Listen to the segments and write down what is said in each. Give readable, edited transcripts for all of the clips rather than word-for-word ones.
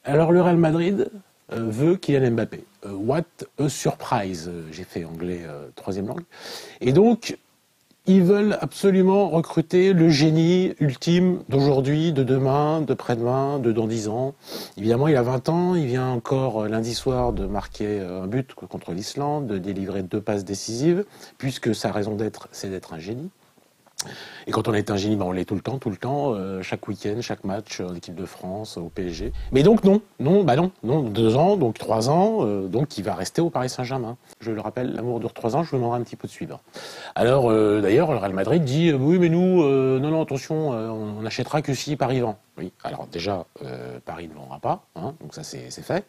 Alors le Real Madrid veut Kylian Mbappé. What a surprise, j'ai fait anglais troisième langue. Et donc, ils veulent absolument recruter le génie ultime d'aujourd'hui, de demain, de après-demain, de dans 10 ans. Évidemment, il a 20 ans, il vient encore lundi soir de marquer un but contre l'Islande, de délivrer 2 passes décisives, puisque sa raison d'être, c'est d'être un génie. Et quand on est un génie, on l'est tout le temps, chaque week-end, chaque match en équipe de France, au PSG. Mais donc non, 2 ans, donc 3 ans, donc il va rester au Paris Saint-Germain. Je le rappelle, l'amour dure 3 ans, je vous demanderai un petit peu de suivre. Alors d'ailleurs, le Real Madrid dit, oui mais nous, non, attention, on n'achètera que si Paris vend. Oui, alors déjà, Paris ne vendra pas, hein, donc ça c'est fait.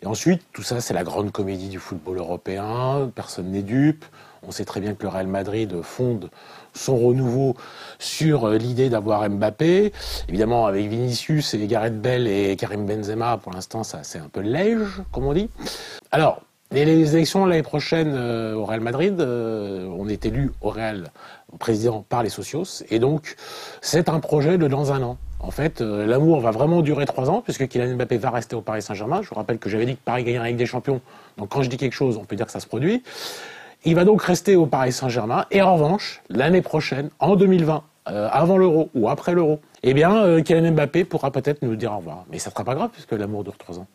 Et ensuite, tout ça c'est la grande comédie du football européen, personne n'est dupe. On sait très bien que le Real Madrid fonde son renouveau sur l'idée d'avoir Mbappé. Évidemment, avec Vinicius et Gareth Bale et Karim Benzema, pour l'instant, ça c'est un peu léger, comme on dit. Alors, les élections l'année prochaine au Real Madrid, on est élu au président par les socios, et donc c'est un projet de dans 1 an. En fait, l'amour va vraiment durer 3 ans, puisque Kylian Mbappé va rester au Paris Saint-Germain. Je vous rappelle que j'avais dit que Paris gagnerait avec des champions, donc quand je dis quelque chose, on peut dire que ça se produit. Il va donc rester au Paris Saint-Germain, et en revanche, l'année prochaine, en 2020, avant l'Euro ou après l'Euro, eh bien, Kylian Mbappé pourra peut-être nous dire au revoir. Mais ça ne sera pas grave, puisque l'amour dure 3 ans.